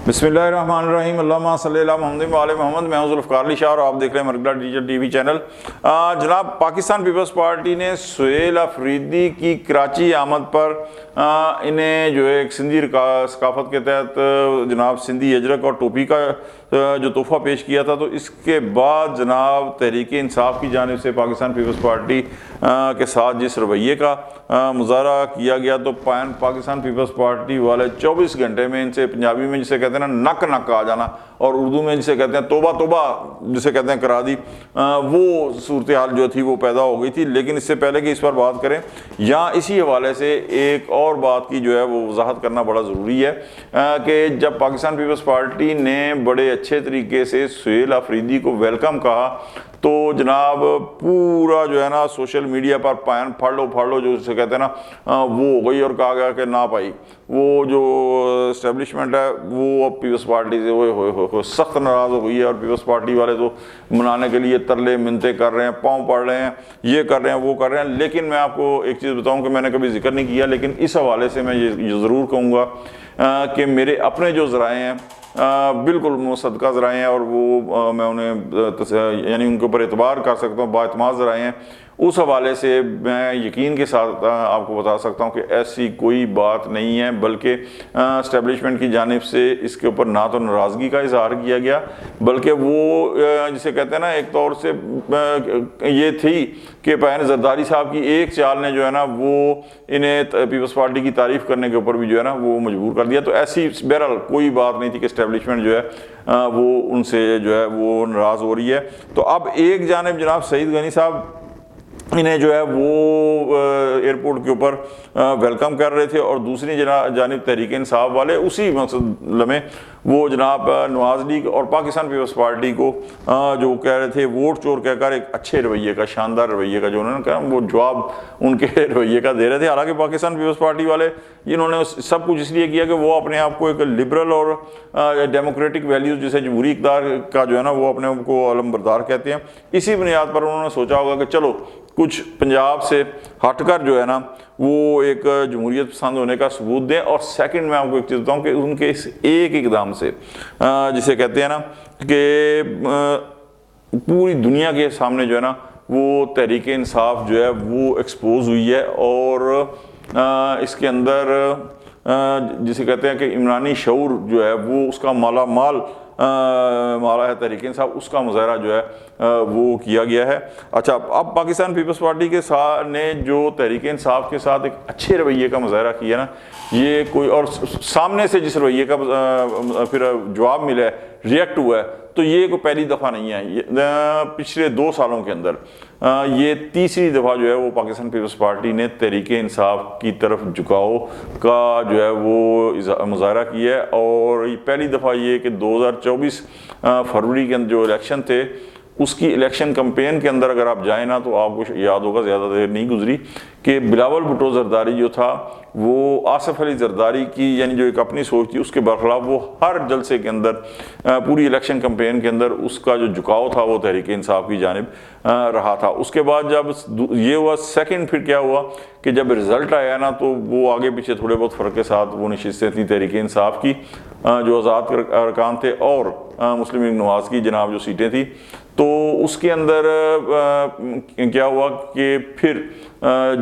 बिस्मिल्लाहिर्रहमानिर्रहीम अल्लाहुम्मा सल्ली अला मुहम्मद व आले मोहम्मद। मैं हूं ज़ुल्फ़िकार अली शाह और आप देख रहे हैं मरकज़ डिजिटल टीवी चैनल। जनाब, पाकिस्तान पीपल्स पार्टी ने सुहेल अफरीदी की कराची आमद पर इन्हें जो है एक सिंधी सकाफ़त के तहत जनाब सिंधी अजरक और टोपी का जो तोहफ़ा पेश किया था, तो इसके बाद जनाब तहरीक इंसाफ की जानिब से पाकिस्तान पीपल्स पार्टी के साथ जिस रवैये का मुज़ाहरा किया गया, तो पाकिस्तान पीपल्स पार्टी वाले 24 घंटे में इनसे पंजाबी में जिसे कहते हैं ना नक नक आ जाना, और उर्दू में जिसे कहते हैं तोबा तोबा जिसे कहते हैं करा दी, वो सूरत हाल जो थी वो पैदा हो गई थी। लेकिन इससे पहले कि इस पर बात करें, यहाँ इसी हवाले से एक और बात की जो है वो वजाहत करना बड़ा ज़रूरी है कि जब पाकिस्तान पीपल्स पार्टी ने बड़े अच्छे तरीके से सुहेल अफरीदी को वेलकम कहा, तो जनाब पूरा जो है ना सोशल मीडिया पर पायन फाड़ लो जो जिसे कहते हैं ना वो हो गई, और कहा गया कि ना भाई वो जो इस्टेब्लिशमेंट है वो अब पीपल्स पार्टी से वो सख्त नाराज़ हो गई है, और पीपल्स पार्टी वाले तो मनाने के लिए तरले मिन्नतें कर रहे हैं, पाँव पड़ रहे हैं, ये कर रहे हैं, वो कर रहे हैं। लेकिन मैं आपको एक चीज़ बताऊं कि मैंने कभी जिक्र नहीं किया, लेकिन इस हवाले से मैं ये ज़रूर कहूँगा कि मेरे अपने जो ज़राए हैं बिल्कुल मुसद्दक़ा ज़राए हैं, और वो मैं उन्हें यानी उनके ऊपर एतबार कर सकता हूँ, बाएतमाद ज़राए हैं। उस हवाले से मैं यकीन के साथ आपको बता सकता हूँ कि ऐसी कोई बात नहीं है, बल्कि इस्टेब्लिशमेंट की जानिब से इसके ऊपर ना तो नाराज़गी का इजहार किया गया, बल्कि वो जिसे कहते हैं ना एक तौर से ये थी कि पैन जरदारी साहब की एक चाल ने जो है ना वो इन्हें पीपल्स पार्टी की तारीफ़ करने के ऊपर भी जो है ना वो मजबूर कर दिया। तो ऐसी बहरहाल कोई बात नहीं थी कि इस्टेब्लिशमेंट जो है वो उनसे जो है वो नाराज़ हो रही है। तो अब एक जानिब जनाब सईद गनी साहब इन्हें जो है वो एयरपोर्ट के ऊपर वेलकम कर रहे थे, और दूसरी जानिब तहरीक इंसाफ वाले उसी मकसद में वो जनाब नवाज लीग और पाकिस्तान पीपल्स पार्टी को जो कह रहे थे वोट चोर कहकर एक अच्छे रवैये का, शानदार रवैये का जो उन्होंने कहा वो जवाब उनके रवैये का दे रहे थे। हालांकि पाकिस्तान पीपल्स पार्टी वाले इन्होंने सब कुछ इसलिए किया कि वो अपने आप को एक लिबरल और डेमोक्रेटिक वैल्यूज़ जिसे जमहूरी इक़्तिदार का जो है ना वो अपने को अलमबरदार कहते हैं, इसी बुनियाद पर उन्होंने सोचा होगा कि चलो कुछ पंजाब से हटकर जो है ना वो एक जमहूरियत पसंद होने का सबूत दें। और सेकंड मैं आपको एक चीज़ बताऊँ कि उनके इस एक इकदाम से जिसे कहते हैं ना कि पूरी दुनिया के सामने जो है ना वो तहरीक इंसाफ जो है वो एक्सपोज हुई है, और इसके अंदर जिसे कहते हैं कि इमरानी शऊर जो है वो उसका माला है तहरीक इंसाफ, उसका मुज़ाहरा जो है वो किया गया है। अच्छा, अब पाकिस्तान पीपल्स पार्टी के साथ ने जो तहरीक इंसाफ के साथ एक अच्छे रवैये का मुज़ाहरा किया ना, ये कोई और सामने से जिस रवैये का फिर जवाब मिला है, रिएक्ट हुआ है, तो ये कोई पहली दफ़ा नहीं है। ये पिछले 2 सालों के अंदर ये तीसरी दफ़ा जो है वो पाकिस्तान पीपल्स पार्टी ने तहरीक इंसाफ की तरफ झुकाव का जो है वो मुज़ाहरा किया है। और पहली दफ़ा ये कि 2024 फरवरी के अंदर जो इलेक्शन थे उसकी इलेक्शन कैंपेन के अंदर अगर आप जाएँ ना तो आपको याद होगा, ज़्यादा देर नहीं गुजरी, कि बिलावल भुट्टो जरदारी जो था वो आसिफ अली जरदारी की यानी जो एक अपनी सोच थी उसके बरखिलाफ वो हर जलसे के अंदर पूरी इलेक्शन कैंपेन के अंदर उसका जो झुकाव था वो तहरीक इंसाफ की जानिब रहा था। उसके बाद जब ये हुआ सेकंड, फिर क्या हुआ कि जब रिज़ल्ट आया ना तो वो आगे पीछे थोड़े बहुत फ़र्क के साथ वो नशिस्तें थी तहरीक इंसाफ की जो आज़ाद अरकान थे, और मुस्लिम लीग नवाज़ की जनाब जो सीटें थी, तो उसके अंदर क्या हुआ कि फिर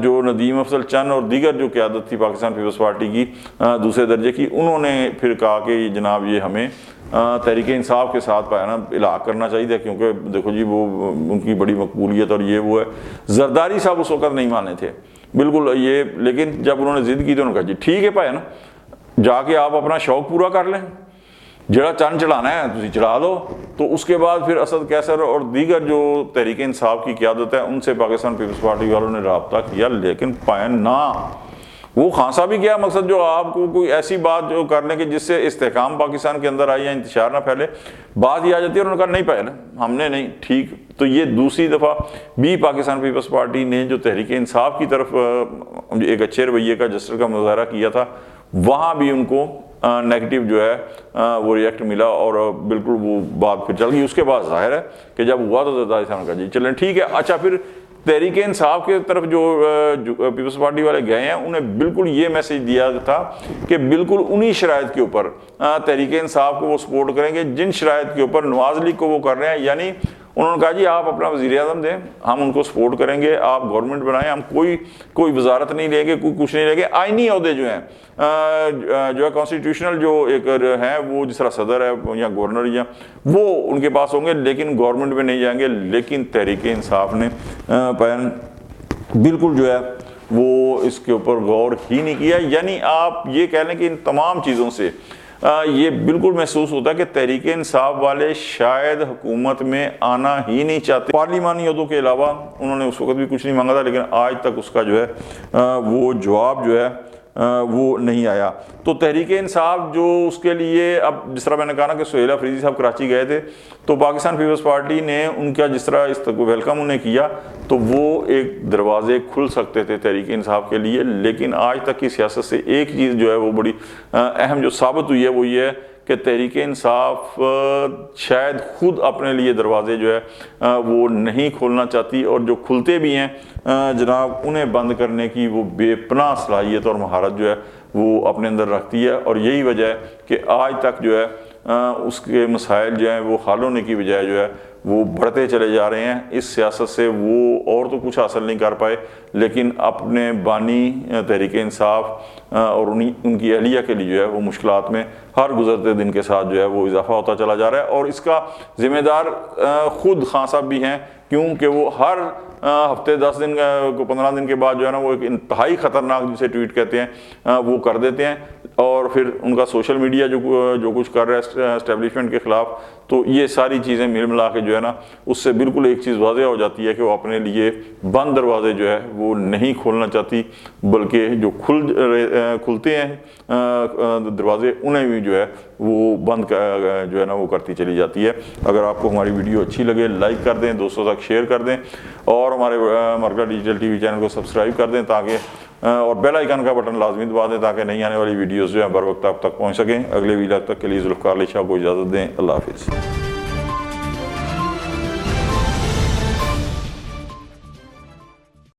जो नदीम अफजल चंद और दीगर जो क़यादत थी पाकिस्तान पीपल्स पार्टी की दूसरे दर्जे की, उन्होंने फिर कहा कि जनाब ये हमें तहरीक इंसाफ के साथ पाया ना इलाक़ करना चाहिए, क्योंकि देखो जी वो उनकी बड़ी मकबूलियत और ये वो है। जरदारी साहब उस वक़्त नहीं माने थे बिल्कुल ये, लेकिन जब उन्होंने ज़िद की तो उन्होंने कहा जी ठीक है पाया ना, जाके आप अपना शौक़ पूरा कर लें, जड़ा चंद चढ़ाना है तुम चढ़ा दो। तो उसके बाद फिर असद कैसर और दीगर जो तहरीक इंसाफ की क़यादत है उनसे पाकिस्तान पीपल्स पार्टी वालों ने रब्ता किया, लेकिन पाया ना। वो खांसा भी क्या मकसद जो आपको कोई ऐसी बात जो करने की जिससे इस्तेहकाम पाकिस्तान के अंदर आई या इंतशार ना फैले, बात ये आ जाती है। उन्होंने कहा नहीं पाया ना, हमने नहीं, ठीक। तो ये दूसरी दफ़ा भी पाकिस्तान पीपल्स पार्टी ने जो तहरीक इंसाफ की तरफ एक अच्छे रवैये का जस्टर का मुज़ाहरा किया था, वहाँ भी उनको नेगेटिव जो है वो रिएक्ट मिला, और बिल्कुल वो बात फिर चल गई। उसके बाद जाहिर है कि जब हुआ तो जरदारी साहब ने कहा जी चलें ठीक है। अच्छा, फिर تحریک انصاف کے طرف جو پیپلز پارٹی والے گئے ہیں انہیں بالکل یہ میسج دیا تھا کہ بالکل انہی شرائط کے اوپر تحریک انصاف کو وہ سپورٹ کریں گے جن شرائط کے اوپر نواز لیگ کو وہ کر رہے ہیں، یعنی انہوں نے کہا جی آپ اپنا وزیر اعظم دیں، ہم ان کو سپورٹ کریں گے، آپ گورنمنٹ بنائیں، ہم کوئی وزارت نہیں لیں گے، کوئی کچھ نہیں لیں گے، آئینی عہدے جو ہیں جو ہے کانسٹیٹیوشنل جو ایک ہیں وہ جس طرح صدر ہے یا گورنر یا وہ ان کے پاس ہوں گے، لیکن گورنمنٹ میں نہیں جائیں گے۔ لیکن تحریک انصاف نے بالکل جو ہے وہ اس کے اوپر غور ہی نہیں کیا، یعنی آپ یہ کہہ لیں کہ ان تمام چیزوں سے یہ بالکل محسوس ہوتا ہے کہ تحریک انصاف والے شاید حکومت میں آنا ہی نہیں چاہتے۔ پارلیمانی عہدوں کے علاوہ انہوں نے اس وقت بھی کچھ نہیں مانگا تھا، لیکن آج تک اس کا جو ہے وہ جواب جو ہے وہ نہیں آیا۔ تو تحریک انصاف جو اس کے لیے اب جس طرح میں نے کہا نا کہ سہیل افریدی صاحب کراچی گئے تھے تو پاکستان پیپلز پارٹی نے ان کا جس طرح ویلکم انہیں کیا تو وہ ایک دروازے کھل سکتے تھے تحریک انصاف کے لیے، لیکن آج تک کی سیاست سے ایک چیز جو ہے وہ بڑی اہم جو ثابت ہوئی ہے وہ یہ ہے کہ تحریک انصاف شاید خود اپنے لیے دروازے جو ہے وہ نہیں کھولنا چاہتی، اور جو کھلتے بھی ہیں جناب انہیں بند کرنے کی وہ بے پناہ صلاحیت اور مہارت جو ہے وہ اپنے اندر رکھتی ہے، اور یہی وجہ ہے کہ آج تک جو ہے اس کے مسائل جو ہیں وہ حل ہونے کی بجائے جو ہے وہ بڑھتے چلے جا رہے ہیں۔ اس سیاست سے وہ اور تو کچھ حاصل نہیں کر پائے، لیکن اپنے بانی تحریک انصاف اور ان کی اہلیہ کے لیے جو ہے وہ مشکلات میں ہر گزرتے دن کے ساتھ جو ہے وہ اضافہ ہوتا چلا جا رہا ہے، اور اس کا ذمہ دار خود خان صاحب بھی ہیں، کیونکہ وہ ہر ہفتے 10 دن کو 15 دن کے بعد جو ہے نا وہ ایک انتہائی خطرناک جسے ٹویٹ کہتے ہیں وہ کر دیتے ہیں، اور پھر ان کا سوشل میڈیا جو کچھ کر رہا ہے اسٹیبلشمنٹ کے خلاف، تو یہ ساری چیزیں مل ملا کے جو ہے نا اس سے بالکل ایک چیز واضح ہو جاتی ہے کہ وہ اپنے لیے بند دروازے جو ہے وہ نہیں کھولنا چاہتی، بلکہ جو کھلتے ہیں دروازے انہیں بھی جو ہے وہ بند جو ہے نا وہ کرتی چلی جاتی ہے۔ اگر آپ کو ہماری ویڈیو اچھی لگے لائک کر دیں، دوستوں تک شیئر کر دیں، اور ہمارے Margalla digital T V channel کو سبسکرائب کر دیں تاکہ اور بیل آئیکن کا بٹن لازمی دبا دیں تاکہ نہیں آنے والی ویڈیوز جو ہیں بر وقت آپ تک پہنچ سکیں۔ اگلے ویلاگ تک کے لیے ذوالفقار علی شاہ کو اجازت دیں، اللہ حافظ۔